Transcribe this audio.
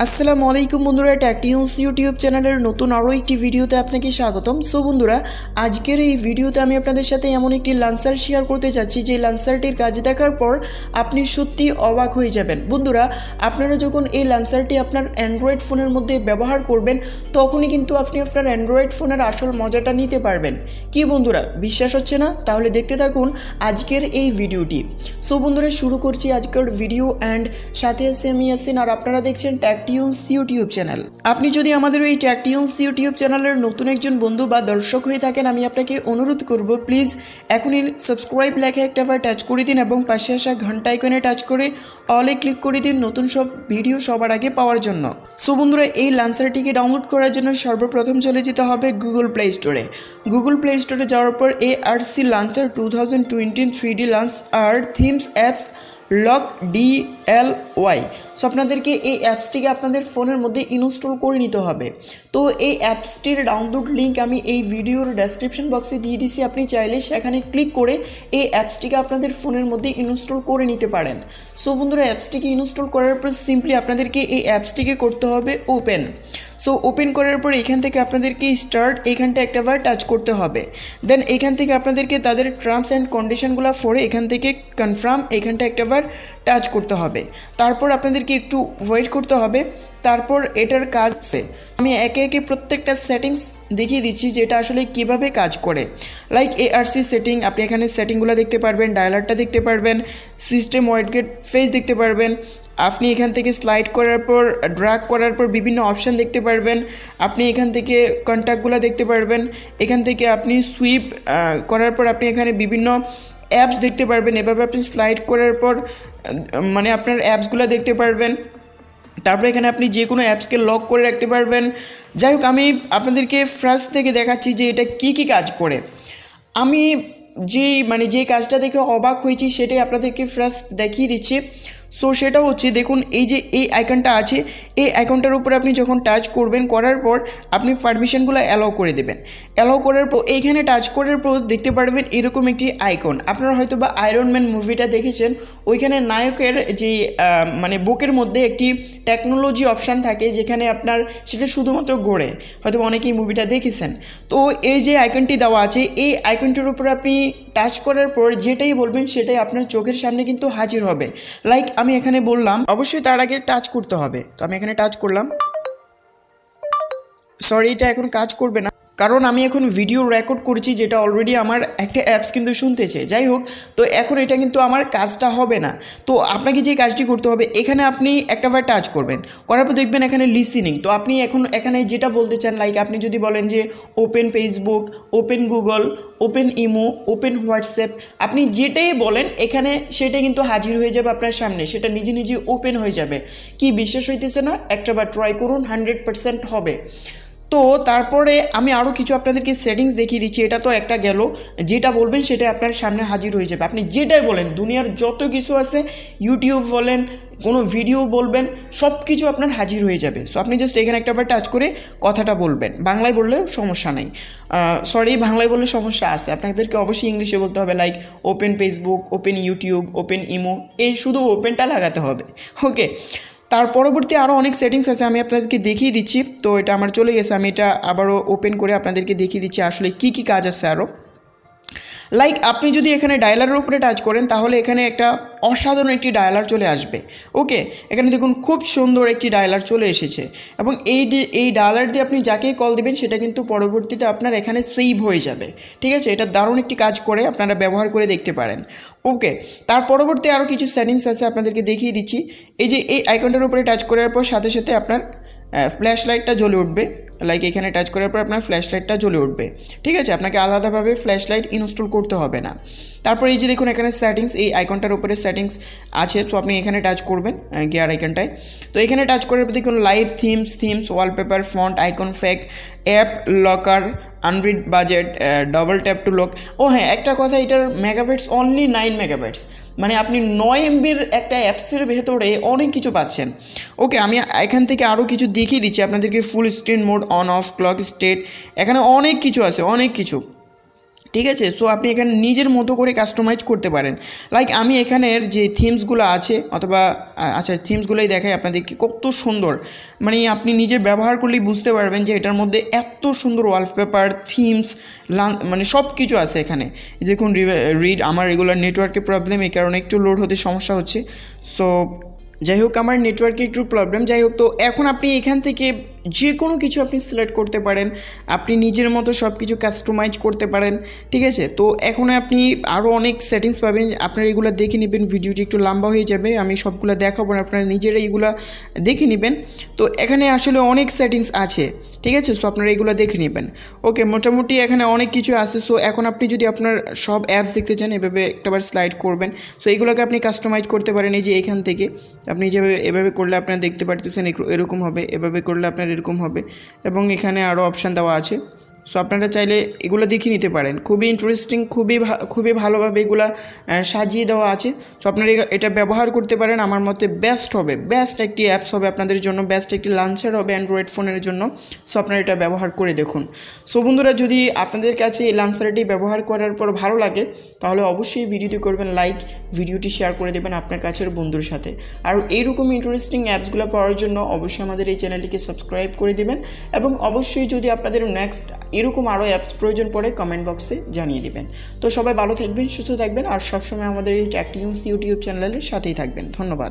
আসসালামু আলাইকুম বন্ধুরা, টেকটিউন্স ইউটিউব চ্যানেলের নতুন আরও একটি ভিডিওতে আপনাকে স্বাগতম। সো বন্ধুরা, আজকের এই ভিডিওতে আমি আপনাদের সাথে এমন একটি লান্সার শেয়ার করতে চাচ্ছি যে লান্সারটির কাজ দেখার পর আপনি সত্যি অবাক হয়ে যাবেন। বন্ধুরা, আপনারা যখন এই লান্সারটি আপনার অ্যান্ড্রয়েড ফোনের মধ্যে ব্যবহার করবেন তখনই কিন্তু আপনি আপনার অ্যান্ড্রয়েড ফোনের আসল মজাটা নিতে পারবেন। কি বন্ধুরা, বিশ্বাস হচ্ছে না? তাহলে দেখতে থাকুন আজকের এই ভিডিওটি। সো বন্ধুরা, শুরু করছি আজকের ভিডিও অ্যান্ড সাথে আছে আমি ইয়াসিন, আর আপনারা দেখছেন টেকটিউন্স ইউটিউব চ্যানেল। আপনি যদি আমাদের এই টেকটিউন্স ইউটিউব চ্যানেলের নতুন একজন বন্ধু বা দর্শক হয়ে থাকেন, আমি আপনাকে অনুরোধ করব প্লিজ এখনই সাবস্ক্রাইব লেখা একটা বার টাচ করে দিন এবং পাশে আসা ঘন্টা আইকনে টাচ করে অলে ক্লিক করে দিন নতুন সব ভিডিও সবার আগে পাওয়ার জন্য। সো বন্ধুরা, এই লান্সারটিকে ডাউনলোড করার জন্য সর্বপ্রথম চলে যেতে হবে গুগল প্লে স্টোরে। গুগল প্লে স্টোরে যাওয়ার পর ARC লাঞ্চার 2020 3D লাঞ্চ আর themes apps lock DLY। So আপনাদেরকে এই অ্যাপসটিকে আপনাদের ফোনের মধ্যে ইনস্টল করে নিতে হবে। তো এই অ্যাপসটির ডাউনলোড লিঙ্ক আমি এই ভিডিওর ডেসক্রিপশন বক্সে দিয়ে দিচ্ছি, আপনি চাইলে সেখানে ক্লিক করে এই অ্যাপসটিকে আপনাদের ফোনের মধ্যে ইনস্টল করে নিতে পারেন। সো বন্ধুরা, অ্যাপসটিকে ইনস্টল করার পর সিম্পলি আপনাদেরকে এই অ্যাপসটিকে করতে হবে ওপেন। সো ওপেন করার পর এখান থেকে আপনাদেরকে স্টার্ট এইখানটা একটাবার টাচ করতে হবে। দেন এখান থেকে আপনাদেরকে তাদের টার্মস অ্যান্ড কন্ডিশনগুলো পড়ে এখান থেকে কনফার্ম এইখানটা একটাবার টাচ করতে হবে। তারপর আপনাদেরকে একটু ওয়েট করতে হবে। তারপর এটার কাজ আমি একে একে প্রত্যেকটা সেটিংস দেখিয়ে দিচ্ছি যে এটা আসলে কীভাবে কাজ করে। লাইক ARC সেটিং, আপনি এখানে সেটিংগুলো দেখতে পারবেন, ডায়ালারটা দেখতে পারবেন, সিস্টেম ওয়াইডগেট ফেস দেখতে পারবেন। আপনি এখান থেকে স্লাইড করার পর ড্র্যাগ করার পর বিভিন্ন অপশান দেখতে পারবেন। আপনি এখান থেকে কন্ট্যাক্টগুলো দেখতে পারবেন। এখান থেকে আপনি সুইপ করার পর আপনি এখানে বিভিন্ন অ্যাপস দেখতে পারবেন। এভাবে আপনি স্লাইড করার পর মানে আপনার অ্যাপসগুলো দেখতে পারবেন। তারপরে এখানে আপনি যে কোনো অ্যাপসকে লক করে রাখতে পারবেন। যাই হোক, আমি আপনাদেরকে ফার্স্ট থেকে দেখাচ্ছি যে এটা কী কী কাজ করে। আমি যে কাজটা দেখে অবাক হয়েছি সেটাই আপনাদেরকে ফার্স্ট দেখিয়ে দিচ্ছি। সো সেটা হচ্ছে, দেখুন এই যে এই আইকনটা আছে, এই আইকনটার উপরে আপনি যখন টাচ করবেন, করার পর আপনি পারমিশনগুলো অ্যালাউ করে দেবেন। অ্যালাউ করার পর এইখানে টাচ করার পর দেখতে পারবেন এরকম একটি আইকন। আপনারা হয়তো বা আয়রন ম্যান মুভিটা দেখেছেন, ওইখানে নায়কের যে বুকের মধ্যে একটি টেকনোলজি অপশান থাকে যেখানে আপনার সেটা শুধুমাত্র ঘোরে, হয়তো অনেকেই মুভিটা দেখেছেন। তো এই যে আইকনটি দেওয়া আছে, এই আইকনটির উপরে আপনি টাচ করার পর যেটাই বলবেন সেটাই আপনার চোখের সামনে কিন্তু হাজির হবে। লাইক আমি এখানে বললাম, অবশ্যই তার আগে টাচ করতে হবে। তো আমি এখানে টাচ করলাম। সরি, এটা এখন কাজ করবে না কারণ আমি এখন ভিডিও রেকর্ড করছি, যেটা অলরেডি আমার একটা অ্যাপস কিন্তু শুনতেছে। যাই হোক, তো এখন এটা কিন্তু আমার কাজটা হবে না। তো আপনাকে যে কাজটি করতে হবে, এখানে আপনি একটাবার টাচ করবেন, করার পর দেখবেন এখানে লিসেনিং। তো আপনি এখন এখানে যেটা বলতে চান, লাইক আপনি যদি বলেন যে open Facebook, open Google, open imo, open WhatsApp, আপনি যেটাই বলেন এখানে সেটা কিন্তু হাজির হয়ে যাবে আপনার সামনে, সেটা নিজে নিজে ওপেন হয়ে যাবে। কি বিশ্বাস হইতেছে না? একটাবার ট্রাই করুন, 100% হবে। তো তারপরে আমি আরও কিছু আপনাদেরকে সেটিংস দেখিয়ে দিচ্ছি। এটা তো একটা গেল, যেটা বলবেন সেটা আপনার সামনে হাজির হয়ে যাবে। আপনি যেটাই বলেন, দুনিয়ার যত কিছু আছে, ইউটিউব বলেন, কোনো ভিডিও বলবেন, সব কিছু আপনার হাজির হয়ে যাবে। সো আপনি জাস্ট এখানে একটাবার টাচ করে কথাটা বলবেন। বাংলায় বললেও সমস্যা নেই, সরি বাংলায় বললে সমস্যা আছে, আপনাদেরকে অবশ্যই ইংলিশে বলতে হবে। Like open Facebook, open YouTube, open imo, এই শুধু ওপেনটা লাগাতে হবে। ওকে, তার পরবর্তী আরও অনেক সেটিংস আছে, আমি আপনাদেরকে দেখিয়ে দিচ্ছি। তো এটা আমার চলে গেছে, আমি এটা আবারও ওপেন করে আপনাদেরকে দেখিয়ে দিচ্ছি আসলে কী কী কাজ আছে আরও। লাইক আপনি যদি এখানে ডায়ালারের উপরে টাচ করেন তাহলে এখানে একটা অসাধারণ একটি ডায়ালার চলে আসবে। ওকে, এখানে দেখুন খুব সুন্দর একটি ডায়ালার চলে এসেছে এবং এই ডায়ালার দিয়ে আপনি যাকেই কল দিবেন সেটা কিন্তু পরবর্তীতে আপনার এখানে সেভ হয়ে যাবে। ঠিক আছে, এটা দারুণ একটি কাজ করে, আপনারা ব্যবহার করে দেখতে পারেন। ওকে, তার পরবর্তী আরও কিছু সেটিংস আছে, আপনাদেরকে দেখিয়ে দিচ্ছি। এই যে এই আইকনটার উপরে টাচ করার পর সাথে সাথে আপনার ফ্ল্যাশ লাইটটা জ্বলে উঠবে। লাইক এখানে টাচ করার পর আপনার ফ্ল্যাশ লাইটটা জ্বলে উঠবে। ঠিক আছে, আপনাকে আলাদাভাবে ফ্ল্যাশ লাইট ইনস্টল করতে হবে না। তারপর এই যে দেখুন এখানে সেটিংস, এই আইকনটার উপরে সেটিংস আছে, তো আপনি এখানে টাচ করবেন গিয়ার আইকনটায়। তো এখানে টাচ করার পর দেখুন live themes, wallpaper, font, icon pack, app locker, unread বাজেট, ডবল ট্যাপ টু লক। ও হ্যাঁ, একটা কথা, এটার মেগাবাইটস অনলি 9 মেগাবাইটস, মানে আপনি 9 MBর একটা অ্যাপসের ভেতরে অনেক কিছু পাচ্ছেন। ওকে, আমি এখান থেকে আরও কিছু দেখিয়ে দিচ্ছি আপনাদেরকে। Full screen mode, on of, clock state, এখানে অনেক কিছু আছে, অনেক কিছু। ঠিক আছে। সো আপনি এখানে নিজের মতো করে কাস্টমাইজ করতে পারেন। লাইক আমি এখানের যে থিমসগুলো আছে অথবা আচ্ছা থিমসগুলোই দেখাই আপনাদেরকে, কত সুন্দর, মানে আপনি নিজে ব্যবহার করলেই বুঝতে পারবেন যে এটার মধ্যে এত সুন্দর ওয়ালপেপার, থিমস, মানে সব কিছু আছে এখানে। দেখুন রিড, আমার রেগুলার নেটওয়ার্কের প্রবলেম, এই কারণে একটু লোড হতে সমস্যা হচ্ছে। সো যাই হোক, আমার নেটওয়ার্কে একটু প্রবলেম, যাই হোক। তো এখন আপনি এখান থেকে যে কোনো কিছু আপনি সিলেক্ট করতে পারেন, আপনি নিজের মতো সব কিছু কাস্টমাইজ করতে পারেন, ঠিক আছে। তো এখন আপনি আরও অনেক সেটিংস পাবেন, আপনারা এগুলো দেখে নেবেন, ভিডিওটি একটু লম্বা হয়ে যাবে, আমি সবগুলো দেখাবো না, আপনারা নিজেরা এইগুলো দেখে নেবেন। তো এখানে আসলে অনেক সেটিংস আছে, ঠিক আছে। সো আপনারা এগুলো দেখে নেবেন। ওকে, মোটামুটি এখানে অনেক কিছু আছে। সো এখন আপনি যদি আপনার সব অ্যাপস দেখতে চান, এভাবে একটাবার স্লাইড করবেন। সো এইগুলোকে আপনি কাস্টমাইজ করতে পারেন, এই যে এখান থেকে আপনি যেভাবে এভাবে করলে আপনারা দেখতে পারতেছেন এরকম হবে, এভাবে করলে আপনার এরকম হবে, এবং এখানে আরও অপশান দেওয়া আছে। সো আপনারা চাইলে এগুলো দেখে নিতে পারেন, খুবই ইন্টারেস্টিং, খুবই ভালোভাবে এগুলো সাজিয়ে দেওয়া আছে। সো আপনারা এটা ব্যবহার করতে পারেন, আমার মতে বেস্ট হবে, বেস্ট একটি অ্যাপস হবে আপনাদের জন্য, বেস্ট একটি লঞ্চার হবে অ্যান্ড্রয়েড ফোনের জন্য। সো আপনারা এটা ব্যবহার করে দেখুন। সো বন্ধুরা, যদি আপনাদের কাছে এই লঞ্চারটি ব্যবহার করার পর ভালো লাগে, তাহলে অবশ্যই ভিডিওটি করবেন লাইক, ভিডিওটি শেয়ার করে দেবেন আপনার কাছের বন্ধুর সাথে। আর এইরকম ইন্টারেস্টিং অ্যাপসগুলো পাওয়ার জন্য অবশ্যই আমাদের এই চ্যানেলটিকে সাবস্ক্রাইব করে দেবেন, এবং অবশ্যই যদি আপনাদের নেক্সট এরকম আরও অ্যাপস প্রয়োজন পড়ে কমেন্ট বক্সে জানিয়ে দেবেন। তো সবাই ভালো থাকবেন, সুস্থ থাকবেন, আর সবসময় আমাদের এই টেক নিউজ ইউটিউব চ্যানেলের সাথেই থাকবেন। ধন্যবাদ।